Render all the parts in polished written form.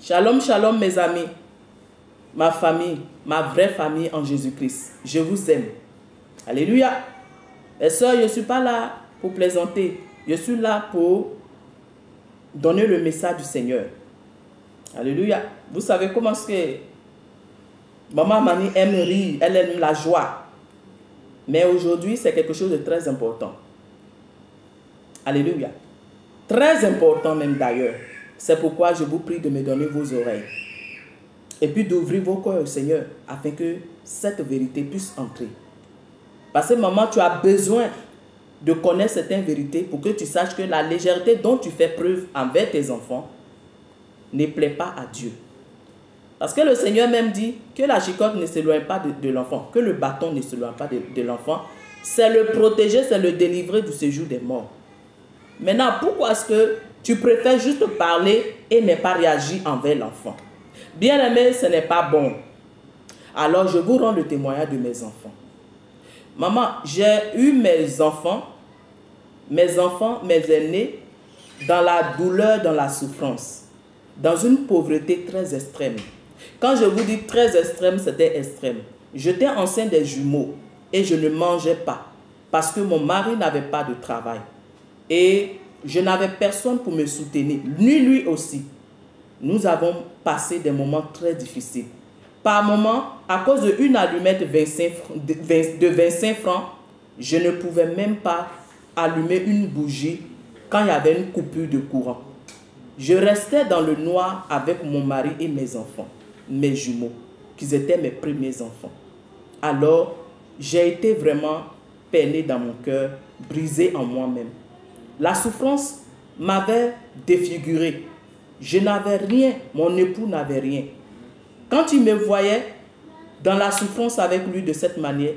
Shalom, shalom mes amis, ma famille, ma vraie famille en Jésus-Christ. Je vous aime. Alléluia. Mes soeurs, je ne suis pas là pour plaisanter. Je suis là pour donner le message du Seigneur. Alléluia. Vous savez comment est-ce que Maman Mani aime rire, elle aime la joie. Mais aujourd'hui, c'est quelque chose de très important. Alléluia. Très important même d'ailleurs. C'est pourquoi je vous prie de me donner vos oreilles. Et puis d'ouvrir vos cœurs au Seigneur afin que cette vérité puisse entrer. Parce que maman, tu as besoin de connaître certaines vérités pour que tu saches que la légèreté dont tu fais preuve envers tes enfants ne plaît pas à Dieu. Parce que le Seigneur même dit que la chicotte ne s'éloigne pas de l'enfant, que le bâton ne s'éloigne pas de l'enfant. C'est le protéger, c'est le délivrer du séjour des morts. Maintenant, pourquoi est-ce que tu préfères juste parler et ne pas réagir envers l'enfant? Bien-aimé, ce n'est pas bon. Alors, je vous rends le témoignage de mes enfants. Maman, j'ai eu mes enfants, mes aînés, dans la douleur, dans la souffrance, dans une pauvreté très extrême. Quand je vous dis très extrême, c'était extrême. J'étais enceinte des jumeaux et je ne mangeais pas parce que mon mari n'avait pas de travail. Et je n'avais personne pour me soutenir, ni lui aussi. Nous avons passé des moments très difficiles. Par moments, à cause d'une allumette de 25 francs, je ne pouvais même pas allumer une bougie quand il y avait une coupure de courant. Je restais dans le noir avec mon mari et mes enfants, mes jumeaux, qui étaient mes premiers enfants. Alors, j'ai été vraiment peinée dans mon cœur, brisée en moi-même. La souffrance m'avait défiguré. Je n'avais rien, mon époux n'avait rien. Quand il me voyait dans la souffrance avec lui de cette manière,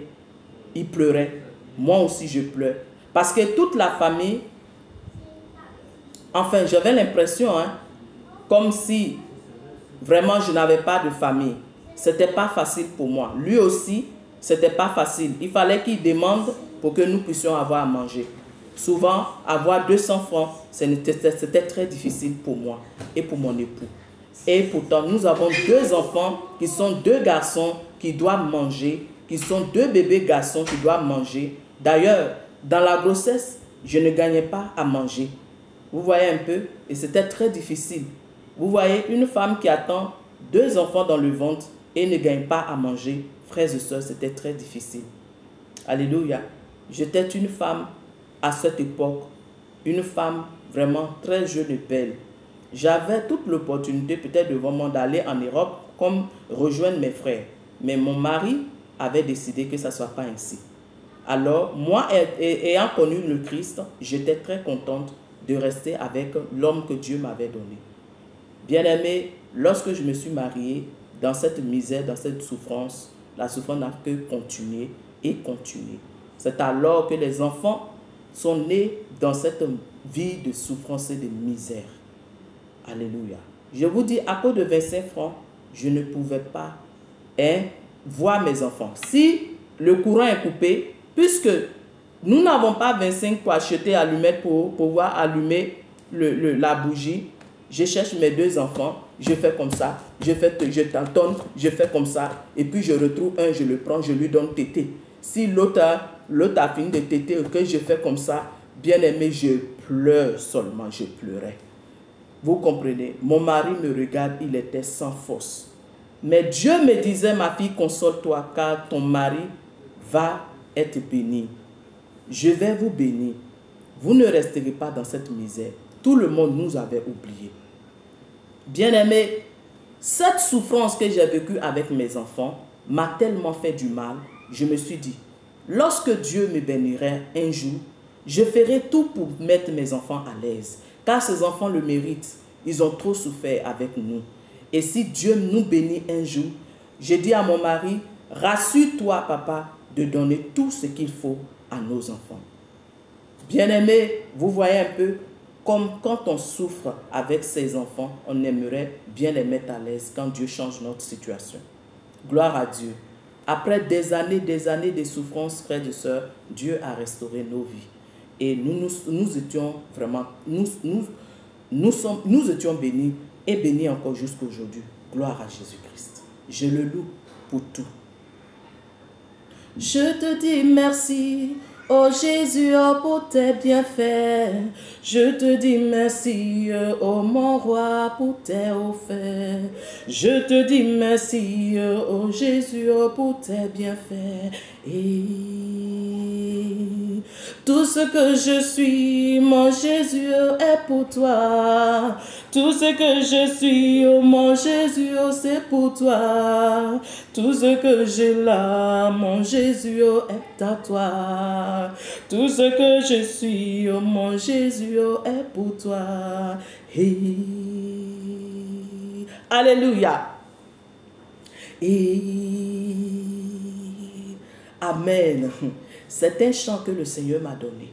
il pleurait. Moi aussi, je pleure. Parce que toute la famille, enfin, j'avais l'impression, comme si vraiment je n'avais pas de famille. Ce n'était pas facile pour moi. Lui aussi, ce n'était pas facile. Il fallait qu'il demande pour que nous puissions avoir à manger. Souvent, avoir 200 francs, c'était très difficile pour moi et pour mon époux. Et pourtant, nous avons 2 enfants qui sont 2 garçons qui doivent manger, qui sont 2 bébés garçons qui doivent manger. D'ailleurs, dans la grossesse, je ne gagnais pas à manger. Vous voyez un peu? Et c'était très difficile. Vous voyez, une femme qui attend 2 enfants dans le ventre et ne gagne pas à manger, frères et sœurs, c'était très difficile. Alléluia. J'étais une femme à cette époque, une femme vraiment très jeune et belle. J'avais toute l'opportunité peut-être devant moi d'aller en Europe comme rejoindre mes frères. Mais mon mari avait décidé que ça ne soit pas ainsi. Alors, moi, ayant connu le Christ, j'étais très contente de rester avec l'homme que Dieu m'avait donné. Bien-aimé, lorsque je me suis mariée, dans cette misère, dans cette souffrance, la souffrance n'a que continué et continué. C'est alors que les enfants sont nés dans cette vie de souffrance et de misère. Alléluia. Je vous dis, à cause de 25 francs, je ne pouvais pas voir mes enfants. Si le courant est coupé, puisque nous n'avons pas 25 pour acheter allumette pour pouvoir allumer la bougie, je cherche mes 2 enfants, je fais comme ça, je tâtonne, je fais comme ça, et puis je retrouve un, je le prends, je lui donne tété. Si l'autre a fini de téter, que je fais comme ça, bien aimé, je pleure seulement, je pleurais. Vous comprenez, mon mari me regarde, il était sans force. Mais Dieu me disait, ma fille, console-toi, car ton mari va être béni. Je vais vous bénir. Vous ne resterez pas dans cette misère. Tout le monde nous avait oubliés. Bien-aimé, cette souffrance que j'ai vécue avec mes enfants m'a tellement fait du mal. Je me suis dit, lorsque Dieu me bénirait un jour, je ferai tout pour mettre mes enfants à l'aise. Car ces enfants le méritent. Ils ont trop souffert avec nous. Et si Dieu nous bénit un jour, j'ai dit à mon mari, rassure-toi, papa, de donner tout ce qu'il faut à nos enfants. Bien-aimés, vous voyez un peu comme quand on souffre avec ses enfants, on aimerait bien les mettre à l'aise quand Dieu change notre situation. Gloire à Dieu. Après des années de souffrance, frères et sœurs, Dieu a restauré nos vies. Et nous étions vraiment, nous étions bénis est béni encore jusqu'à aujourd'hui. Gloire à Jésus-Christ. Je le loue pour tout. Je te dis merci, oh Jésus, oh pour tes bienfaits. Je te dis merci, oh mon roi, pour tes offerts. Je te dis merci, oh Jésus, oh pour tes bienfaits. Et tout ce que je suis, mon Jésus, est pour toi. Tout ce que je suis, oh mon Jésus, oh c'est pour toi. Tout ce que j'ai là, mon Jésus, oh est à toi. Tout ce que je suis, oh mon Jésus, oh est pour toi. Hey. Alléluia. Et Amen. C'est un chant que le Seigneur m'a donné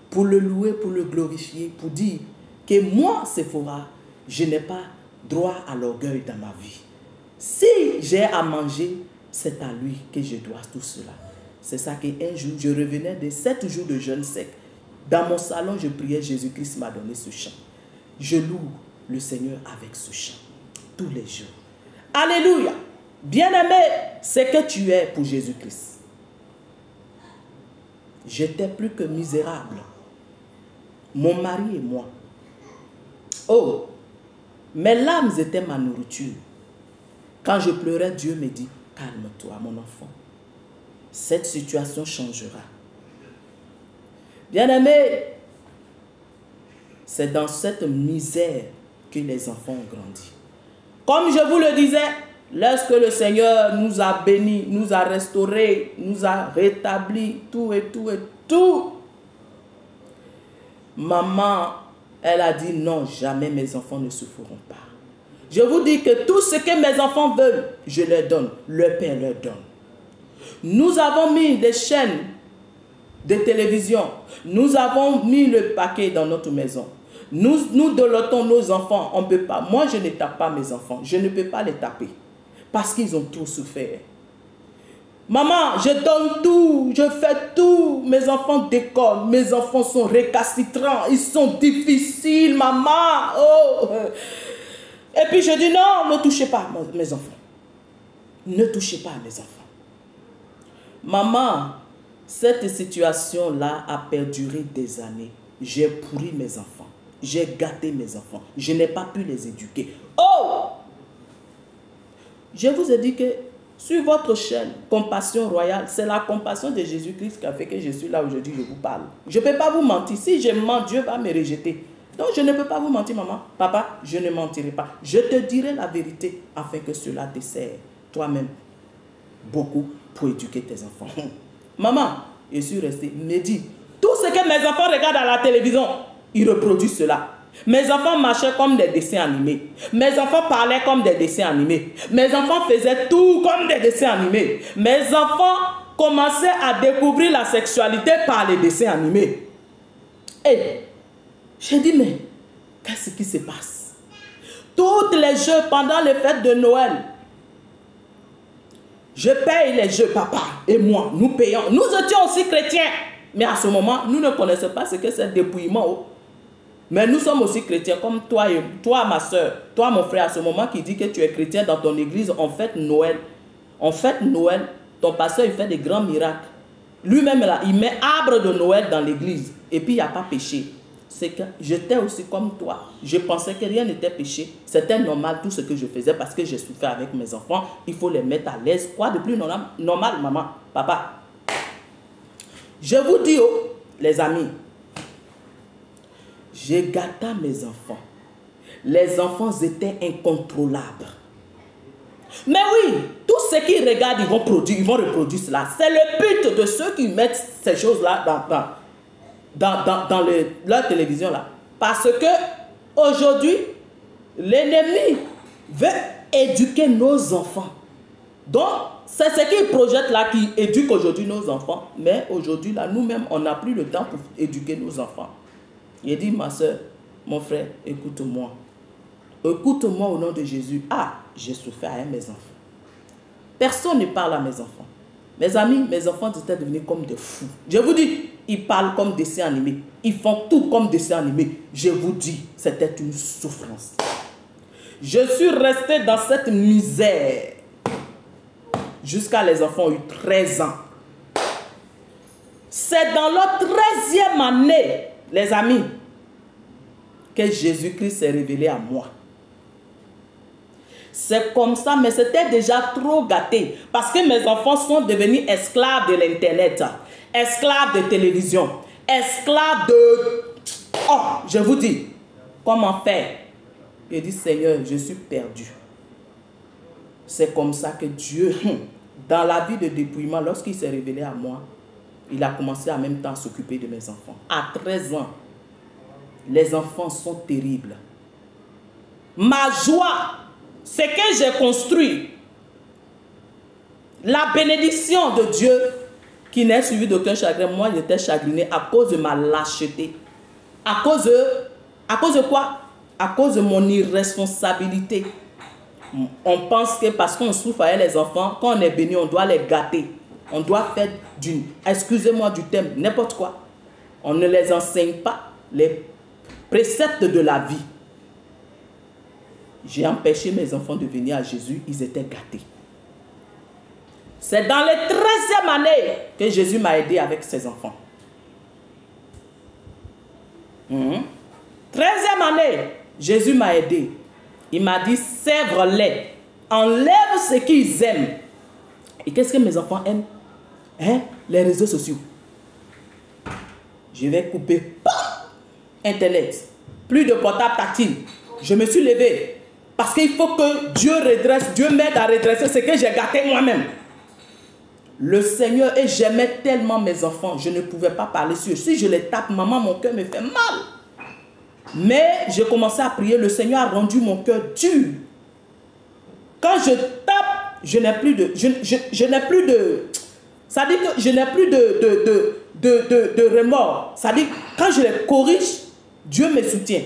pour le louer, pour le glorifier, pour dire que moi, Sephora, je n'ai pas droit à l'orgueil dans ma vie. Si j'ai à manger, c'est à lui que je dois tout cela. C'est ça qu'un jour, je revenais de 7 jours de jeûne sec. Dans mon salon, je priais, Jésus-Christ m'a donné ce chant. Je loue le Seigneur avec ce chant tous les jours. Alléluia. Bien-aimé, c'est que tu es pour Jésus-Christ. J'étais plus que misérable. Mon mari et moi. Oh, mes larmes étaient ma nourriture. Quand je pleurais, Dieu me dit, calme-toi, mon enfant. Cette situation changera. Bien-aimé, c'est dans cette misère que les enfants ont grandi. Comme je vous le disais, lorsque le Seigneur nous a bénis, nous a restaurés, nous a rétablis, tout et tout et tout. Maman, elle a dit non, jamais mes enfants ne souffriront pas. Je vous dis que tout ce que mes enfants veulent, je leur donne. Le Père leur donne. Nous avons mis des chaînes de télévision. Nous avons mis le paquet dans notre maison. Nous délotons nos enfants. On ne peut pas. Moi, je ne tape pas mes enfants. Je ne peux pas les taper. Parce qu'ils ont trop souffert. Maman, je donne tout. Je fais tout. Mes enfants décollent. Mes enfants sont récalcitrants. Ils sont difficiles, maman. Oh. Et puis je dis non, ne touchez pas mes enfants. Ne touchez pas mes enfants. Maman, cette situation-là a perduré des années. J'ai pourri mes enfants. J'ai gâté mes enfants. Je n'ai pas pu les éduquer. Oh! Je vous ai dit que sur votre chaîne, Compassion Royale, c'est la compassion de Jésus-Christ qui a fait que je suis là aujourd'hui, je vous parle. Je ne peux pas vous mentir. Si je mens, Dieu va me rejeter. Donc je ne peux pas vous mentir, maman. Papa, je ne mentirai pas. Je te dirai la vérité afin que cela te sert toi-même beaucoup pour éduquer tes enfants. Maman, je suis restée, me dit, tout ce que mes enfants regardent à la télévision, ils reproduisent cela. Mes enfants marchaient comme des dessins animés. Mes enfants parlaient comme des dessins animés. Mes enfants faisaient tout comme des dessins animés. Mes enfants commençaient à découvrir la sexualité par les dessins animés. Et j'ai dit, mais qu'est-ce qui se passe? Toutes les jeux pendant les fêtes de Noël, je paye les jeux, papa et moi, nous payons. Nous étions aussi chrétiens. Mais à ce moment, nous ne connaissions pas ce que c'est dépouillement. Mais nous sommes aussi chrétiens, comme toi, ma soeur, toi, mon frère, à ce moment qui dit que tu es chrétien dans ton église, on fête Noël. On fête Noël, ton pasteur, il fait des grands miracles. Lui-même, là, il met arbre de Noël dans l'église. Et puis, il n'y a pas péché. C'est que j'étais aussi comme toi. Je pensais que rien n'était péché. C'était normal tout ce que je faisais parce que j'ai souffert avec mes enfants. Il faut les mettre à l'aise. Quoi de plus normal, maman, papa? Je vous dis, oh, les amis, j'ai gâté mes enfants. Les enfants étaient incontrôlables. Mais oui, tout ce qu'ils regardent, ils vont reproduire cela. C'est le but de ceux qui mettent ces choses-là dans leur télévision là. Parce que aujourd'hui, l'ennemi veut éduquer nos enfants. Donc, c'est ce qu'il projette là qui éduque aujourd'hui nos enfants. Mais aujourd'hui, là, nous-mêmes, on n'a plus le temps pour éduquer nos enfants. Il dit, ma soeur, mon frère, écoute-moi. Écoute-moi au nom de Jésus. Ah, j'ai souffert à mes enfants. Personne ne parle à mes enfants. Mes amis, mes enfants étaient devenus comme des fous. Je vous dis, ils parlent comme dessins animés. Ils font tout comme dessins animés. Je vous dis, c'était une souffrance. Je suis resté dans cette misère jusqu'à les enfants ont eu 13 ans. C'est dans leur 13e année, les amis, que Jésus-Christ s'est révélé à moi. C'est comme ça, mais c'était déjà trop gâté. Parce que mes enfants sont devenus esclaves de l'Internet, esclaves de télévision, esclaves de... Oh, je vous dis, comment faire? Je dis, Seigneur, je suis perdu. C'est comme ça que Dieu, dans la vie de dépouillement, lorsqu'il s'est révélé à moi, il a commencé en même temps à s'occuper de mes enfants. À 13 ans, les enfants sont terribles. Ma joie, c'est que j'ai construit la bénédiction de Dieu qui n'est suivie d'aucun chagrin. Moi, j'étais chagriné à cause de ma lâcheté. À cause de quoi? À cause de mon irresponsabilité. On pense que parce qu'on souffre avec les enfants, quand on est béni, on doit les gâter. On doit faire d'une, excusez-moi du thème, n'importe quoi. On ne les enseigne pas les préceptes de la vie. J'ai empêché mes enfants de venir à Jésus, ils étaient gâtés. C'est dans les 13e année que Jésus m'a aidé avec ses enfants. 13e année, Jésus m'a aidé. Il m'a dit, sèvre-les, enlève ce qu'ils aiment. Et qu'est-ce que mes enfants aiment? Hein? Les réseaux sociaux. Je vais couper Internet. Plus de portable tactile. Je me suis levé. Parce qu'il faut que Dieu redresse, Dieu m'aide à redresser ce que j'ai gâté moi-même. Le Seigneur, et j'aimais tellement mes enfants, je ne pouvais pas parler sur eux. Si je les tape, maman, mon cœur me fait mal. Mais j'ai commencé à prier, le Seigneur a rendu mon cœur dur. Quand je tape, je n'ai plus de... Je n'ai plus de... Ça dit que je n'ai plus de remords. Ça dit, quand je les corrige, Dieu me soutient.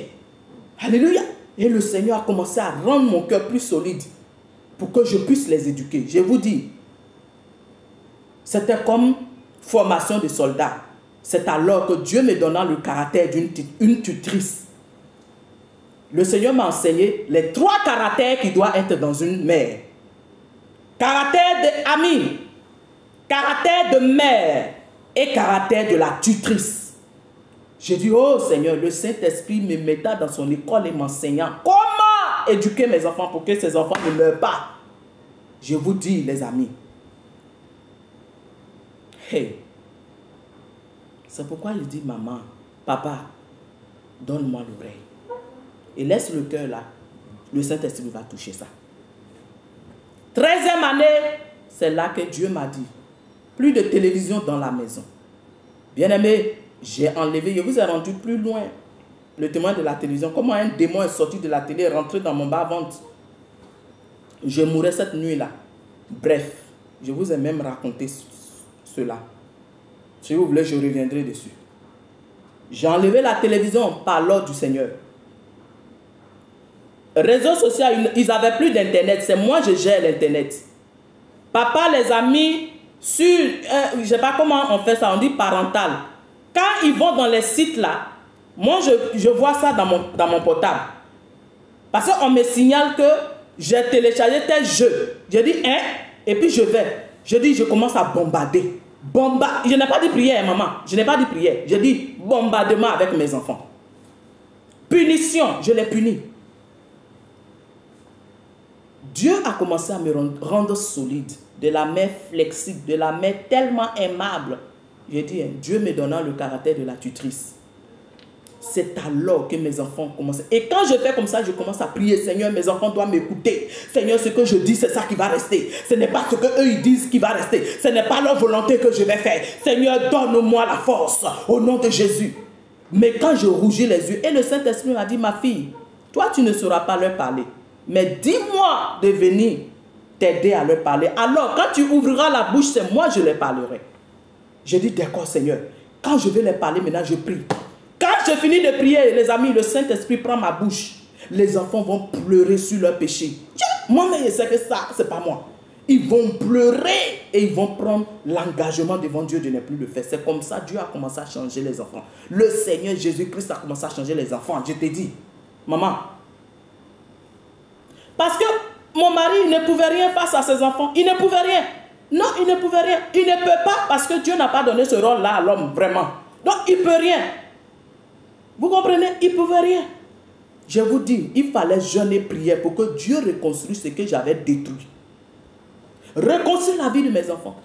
Alléluia. Et le Seigneur a commencé à rendre mon cœur plus solide pour que je puisse les éduquer. Je vous dis, c'était comme formation de soldats. C'est alors que Dieu me donna le caractère d'une tutrice. Le Seigneur m'a enseigné les 3 caractères qui doivent être dans une mère. Caractère d'ami, caractère de mère et caractère de la tutrice. J'ai dit, oh Seigneur, le Saint-Esprit me metta dans son école et m'enseignant comment éduquer mes enfants pour que ces enfants ne meurent pas. Je vous dis, les amis, hey, c'est pourquoi il dit, maman, papa, donne-moi l'oreille. Et laisse le cœur là. Le Saint-Esprit va toucher ça. 13e année, c'est là que Dieu m'a dit, plus de télévision dans la maison. Bien-aimé, j'ai enlevé, je vous ai rendu plus loin le témoin de la télévision. Comment un démon est sorti de la télé et rentré dans mon bas-ventre. Je mourrais cette nuit-là. Bref, je vous ai même raconté cela. Si vous voulez, je reviendrai dessus. J'ai enlevé la télévision par l'ordre du Seigneur. Réseaux sociaux, ils n'avaient plus d'internet. C'est moi je gère l'internet. Papa les a mis sur, je ne sais pas comment on fait ça, on dit parental. Quand ils vont dans les sites là, moi je vois ça dans mon portable. Parce qu'on me signale que j'ai téléchargé tel jeu. Je dis, hein? Et puis je vais. Je dis, je commence à bombarder. Je n'ai pas dit prière, maman. Je n'ai pas dit prière. Je dis bombardement avec mes enfants. Punition, je les punis. Dieu a commencé à me rendre solide, de la mère flexible, de la mère tellement aimable. J'ai dit, Dieu me donnant le caractère de la tutrice. C'est alors que mes enfants commencent. Et quand je fais comme ça, je commence à prier, Seigneur, mes enfants doivent m'écouter. Seigneur, ce que je dis, c'est ça qui va rester. Ce n'est pas ce qu'eux ils disent qui va rester. Ce n'est pas leur volonté que je vais faire. Seigneur, donne-moi la force au nom de Jésus. Mais quand je rougis les yeux, et le Saint-Esprit m'a dit, ma fille, toi tu ne sauras pas leur parler. Mais dis-moi de venir t'aider à leur parler. Alors, quand tu ouvriras la bouche, c'est moi je les parlerai. J'ai dit, d'accord Seigneur. Quand je vais les parler, maintenant je prie. Quand je finis de prier, les amis, le Saint-Esprit prend ma bouche. Les enfants vont pleurer sur leur péché. Moi-même, je sais que ça, c'est pas moi. Ils vont pleurer et ils vont prendre l'engagement devant Dieu de ne plus le faire. C'est comme ça Dieu a commencé à changer les enfants. Le Seigneur Jésus-Christ a commencé à changer les enfants. Je t'ai dit, maman, Parce que mon mari ne pouvait rien face à ses enfants. Il ne pouvait rien. Non, il ne pouvait rien. Il ne peut pas parce que Dieu n'a pas donné ce rôle-là à l'homme, vraiment. Donc, il ne peut rien. Vous comprenez? Il ne pouvait rien. Je vous dis, il fallait jeûner, prier pour que Dieu reconstruise ce que j'avais détruit. Reconstruire la vie de mes enfants.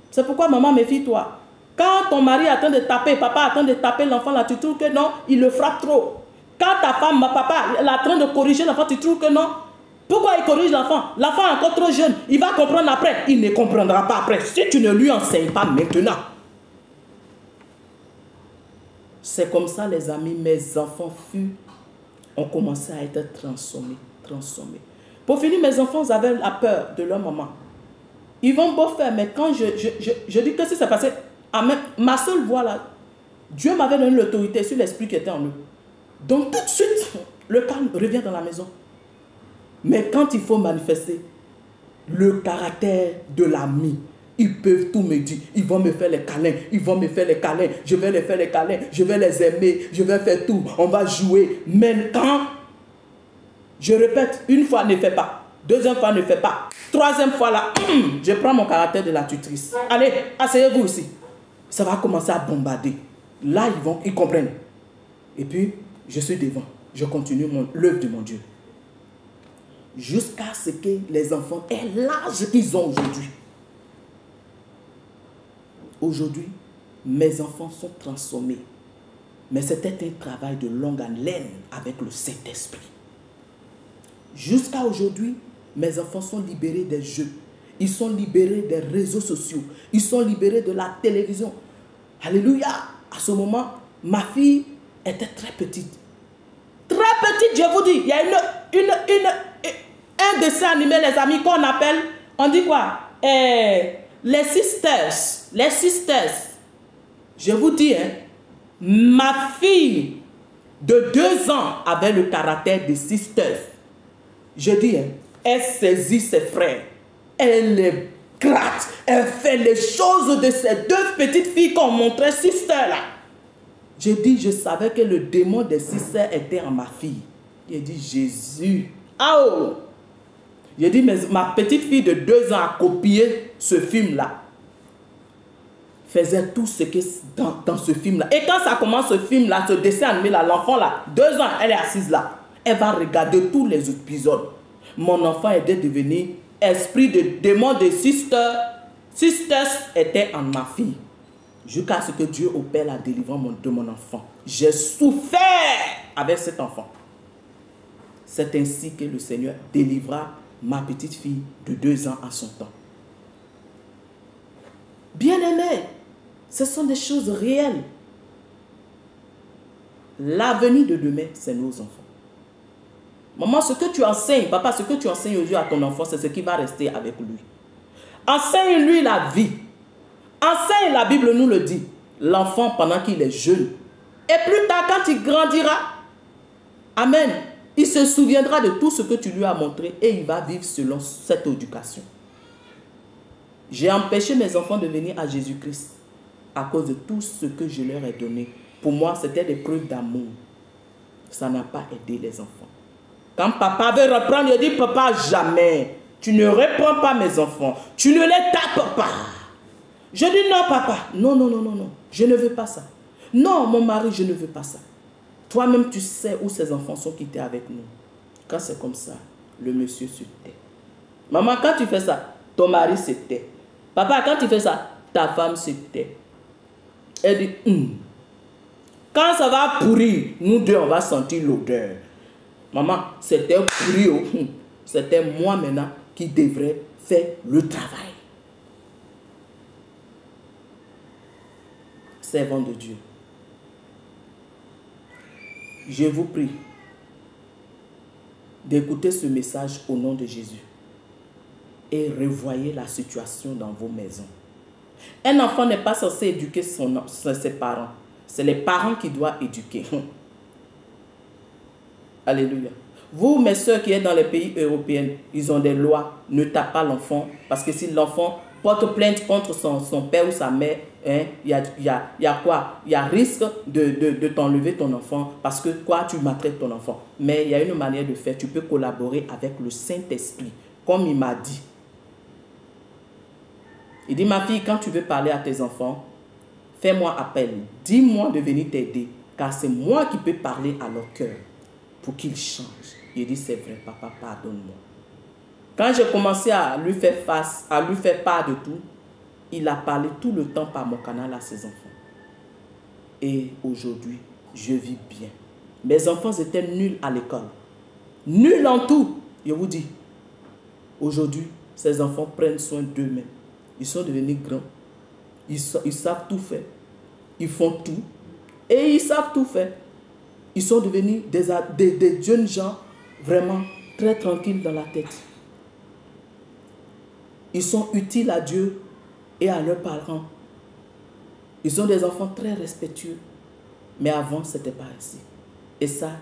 C'est pourquoi, maman, méfie-toi. Quand ton mari attend de taper, papa attend de taper l'enfant, là, tu trouves que non, il le frappe trop. Quand ta femme, papa, elle est en train de corriger l'enfant, tu trouves que non. Pourquoi il corrige l'enfant? L'enfant est encore trop jeune. Il va comprendre après. Il ne comprendra pas après. Si tu ne lui enseignes pas maintenant. C'est comme ça, les amis, mes enfants ont commencé à être transformés. Pour finir, mes enfants avaient la peur de leur maman. Ils vont beau faire, mais quand je dis que si c'est passé, ma seule voix là, Dieu m'avait donné l'autorité sur l'esprit qui était en eux. Donc tout de suite, le calme revient dans la maison. Mais quand il faut manifester le caractère de l'ami, ils peuvent tout me dire. Ils vont me faire les câlins. Ils vont me faire les câlins. Je vais les faire les câlins. Je vais les aimer. Je vais faire tout. On va jouer. Mais quand, je répète, une fois ne fait pas. Deuxième fois ne fait pas. Troisième fois là, je prends mon caractère de la tutrice. Allez, asseyez-vous ici. Ça va commencer à bombarder. Là, ils comprennent. Et puis, je suis devant. Je continue l'œuvre de mon Dieu. Jusqu'à ce que les enfants aient l'âge qu'ils ont aujourd'hui. Aujourd'hui, mes enfants sont transformés. Mais c'était un travail de longue haleine avec le Saint-Esprit. Jusqu'à aujourd'hui, mes enfants sont libérés des jeux. Ils sont libérés des réseaux sociaux. Ils sont libérés de la télévision. Alléluia. À ce moment, ma fille était très petite. Très petite, je vous dis. Il y a un dessin animé, les amis, qu'on appelle, on dit quoi? Les Sisters. Les Sisters. Je vous dis, hein, ma fille de 2 ans avait le caractère des Sisters. Je dis, hein, elle saisit ses frères. Elle les gratte. Elle fait les choses de ces 2 petites filles qu'on montrait, Sisters là. Je dis, je savais que le démon des Sisters était en ma fille. J'ai dit, Jésus. Ah oh! J'ai dit, mais ma petite fille de 2 ans a copié ce film-là. Faisait tout ce que dans ce film-là. Et quand ça commence, ce film-là, ce dessin animé-là, l'enfant là, 2 ans, elle est assise là. Elle va regarder tous les épisodes. Mon enfant est devenu esprit de démon de Sisters. Sisters était en ma fille. Jusqu'à ce que Dieu opère la délivrance de mon enfant. J'ai souffert avec cet enfant. C'est ainsi que le Seigneur délivra ma petite fille de 2 ans à son temps. Bien-aimés, ce sont des choses réelles. L'avenir de demain, c'est nos enfants. Maman, ce que tu enseignes, papa, ce que tu enseignes aujourd'hui à ton enfant, c'est ce qui va rester avec lui. Enseigne-lui la vie. Enseigne, la Bible nous le dit, l'enfant pendant qu'il est jeune. Et plus tard, quand il grandira, amen, il se souviendra de tout ce que tu lui as montré et il va vivre selon cette éducation. J'ai empêché mes enfants de venir à Jésus-Christ à cause de tout ce que je leur ai donné. Pour moi, c'était des preuves d'amour. Ça n'a pas aidé les enfants. Quand papa veut reprendre, il dit, papa, jamais. Tu ne reprends pas mes enfants. Tu ne les tapes pas. Je dis, non, papa. Non, non, non, non, non. Je ne veux pas ça. Non, mon mari, je ne veux pas ça. Toi-même, tu sais où ces enfants sont quittés avec nous. Quand c'est comme ça, le monsieur se tait. Maman, quand tu fais ça, ton mari se tait. Papa, quand tu fais ça, ta femme se tait. Elle dit, Quand ça va pourrir, nous deux, on va sentir l'odeur. Maman, c'était pourri. C'était moi maintenant qui devrais faire le travail. Servant de Dieu. Je vous prie d'écouter ce message au nom de Jésus et revoyez la situation dans vos maisons. Un enfant n'est pas censé éduquer ses parents. C'est les parents qui doivent éduquer. Alléluia. Vous, mes soeurs qui êtes dans les pays européens, ils ont des lois. Ne tapez pas l'enfant. Parce que si l'enfant porte plainte contre son père ou sa mère, hein, il y a quoi? Il y a risque de t'enlever ton enfant parce que quoi, tu maltraites ton enfant. Mais il y a une manière de faire. Tu peux collaborer avec le Saint-Esprit, comme il m'a dit. Il dit, ma fille, quand tu veux parler à tes enfants, fais-moi appel. Dis-moi de venir t'aider, car c'est moi qui peux parler à leur cœur pour qu'ils changent. Il dit, c'est vrai, papa, pardonne-moi. Quand j'ai commencé à lui faire face, à lui faire part de tout, il a parlé tout le temps par mon canal à ses enfants. Et aujourd'hui, je vis bien. Mes enfants étaient nuls à l'école. Nuls en tout, je vous dis. Aujourd'hui, ces enfants prennent soin d'eux-mêmes. Ils sont devenus grands. Ils savent tout faire. Ils font tout. Et ils savent tout faire. Ils sont devenus des jeunes gens vraiment très tranquilles dans la tête. Ils sont utiles à Dieu et à leurs parents. Ils sont des enfants très respectueux. Mais avant, ce n'était pas ainsi. Et ça,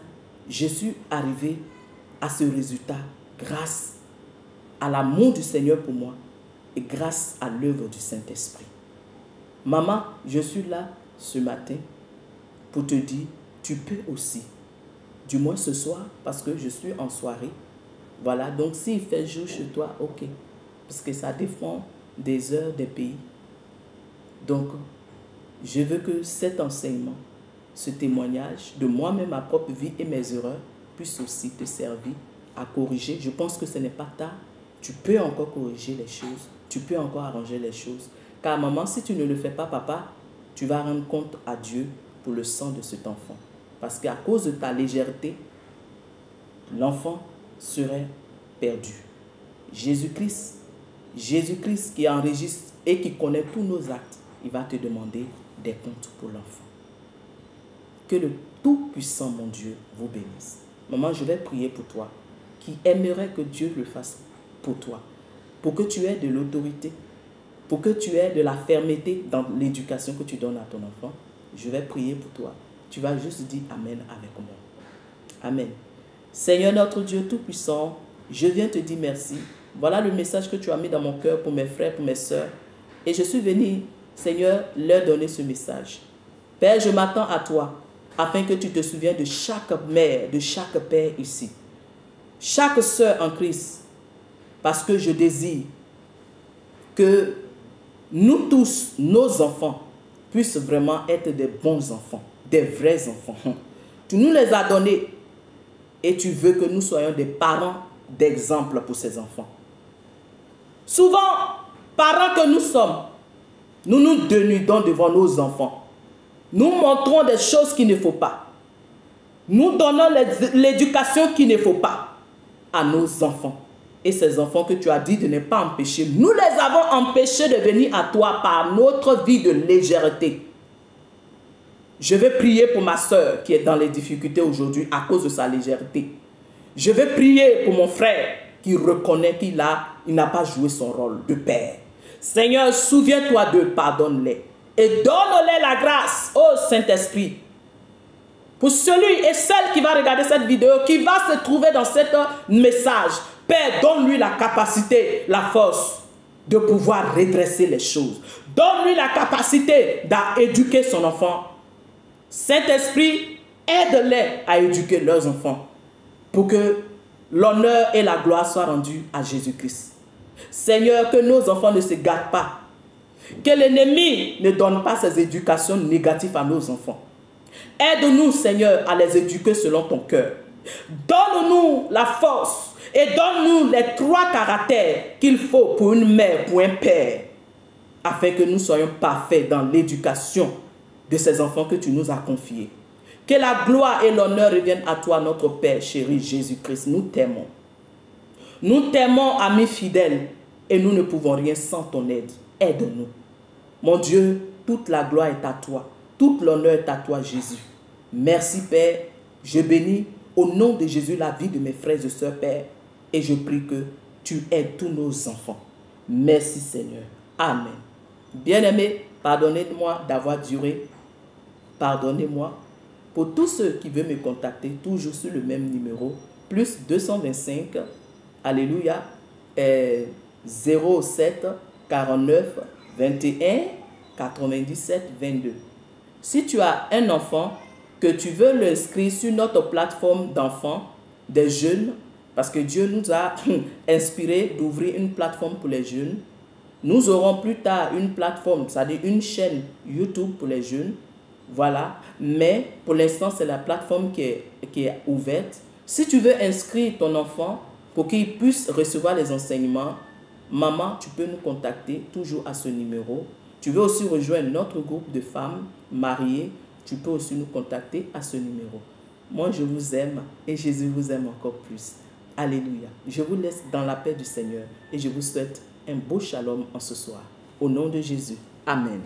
je suis arrivé à ce résultat grâce à l'amour du Seigneur pour moi et grâce à l'œuvre du Saint-Esprit. Maman, je suis là ce matin pour te dire, tu peux aussi. Du moins ce soir, parce que je suis en soirée. Voilà, donc s'il fait jour chez toi, ok. Parce que ça dépend des heures des pays. Donc, je veux que cet enseignement, ce témoignage de moi-même, ma propre vie et mes erreurs, puisse aussi te servir à corriger. Je pense que ce n'est pas tard. Tu peux encore corriger les choses. Tu peux encore arranger les choses. Car maman, si tu ne le fais pas, papa, tu vas rendre compte à Dieu pour le sang de cet enfant. Parce qu'à cause de ta légèreté, l'enfant serait perdu. Jésus-Christ qui enregistre et qui connaît tous nos actes, il va te demander des comptes pour l'enfant. Que le Tout-Puissant, mon Dieu, vous bénisse. Maman, je vais prier pour toi, qui aimerait que Dieu le fasse pour toi, pour que tu aies de l'autorité, pour que tu aies de la fermeté dans l'éducation que tu donnes à ton enfant. Je vais prier pour toi. Tu vas juste dire Amen avec moi. Amen. Seigneur notre Dieu Tout-Puissant, je viens te dire merci. Voilà le message que tu as mis dans mon cœur pour mes frères, pour mes sœurs. Et je suis venu, Seigneur, leur donner ce message. Père, je m'attends à toi, afin que tu te souviennes de chaque mère, de chaque père ici. Chaque sœur en Christ. Parce que je désire que nous tous, nos enfants, puissent vraiment être des bons enfants, des vrais enfants. Tu nous les as donnés et tu veux que nous soyons des parents d'exemple pour ces enfants. Souvent, parents que nous sommes, nous nous dénudons devant nos enfants. Nous montrons des choses qu'il ne faut pas. Nous donnons l'éducation qu'il ne faut pas à nos enfants. Et ces enfants que tu as dit de ne pas empêcher, nous les avons empêchés de venir à toi par notre vie de légèreté. Je vais prier pour ma soeur qui est dans les difficultés aujourd'hui à cause de sa légèreté. Je vais prier pour mon frère qui reconnaît qu'il n'a pas joué son rôle de père. Seigneur, souviens-toi d'eux, pardonne-les. Et donne-les la grâce, ô Saint-Esprit. Pour celui et celle qui va regarder cette vidéo, qui va se trouver dans ce message, Père, donne-lui la capacité, la force de pouvoir redresser les choses. Donne-lui la capacité d'éduquer son enfant. Saint-Esprit, aide-les à éduquer leurs enfants pour que l'honneur et la gloire soient rendus à Jésus-Christ. Seigneur, que nos enfants ne se gâtent pas. Que l'ennemi ne donne pas ses éducations négatives à nos enfants. Aide-nous, Seigneur, à les éduquer selon ton cœur. Donne-nous la force et donne-nous les 3 caractères qu'il faut pour une mère, pour un père, afin que nous soyons parfaits dans l'éducation de ces enfants que tu nous as confiés. Que la gloire et l'honneur reviennent à toi, notre Père chéri Jésus-Christ. Nous t'aimons. Nous t'aimons, amis fidèles, et nous ne pouvons rien sans ton aide. Aide-nous. Mon Dieu, toute la gloire est à toi. Toute l'honneur est à toi, Jésus. Merci, Père. Je bénis au nom de Jésus la vie de mes frères et sœurs, Père. Et je prie que tu aides tous nos enfants. Merci, Seigneur. Amen. Bien-aimés, pardonnez-moi d'avoir duré. Pardonnez-moi. Pour tous ceux qui veulent me contacter, toujours sur le même numéro, plus 225, alléluia, 07 49 21 97 22. Si tu as un enfant, que tu veux l'inscrire sur notre plateforme d'enfants, des jeunes, parce que Dieu nous a inspiré d'ouvrir une plateforme pour les jeunes. Nous aurons plus tard une plateforme, c'est-à-dire une chaîne YouTube pour les jeunes. Voilà. Mais pour l'instant, c'est la plateforme qui est ouverte. Si tu veux inscrire ton enfant pour qu'il puisse recevoir les enseignements, maman, tu peux nous contacter toujours à ce numéro. Tu veux aussi rejoindre notre groupe de femmes mariées, tu peux aussi nous contacter à ce numéro. Moi, je vous aime et Jésus vous aime encore plus. Alléluia. Je vous laisse dans la paix du Seigneur et je vous souhaite un beau shalom en ce soir. Au nom de Jésus. Amen.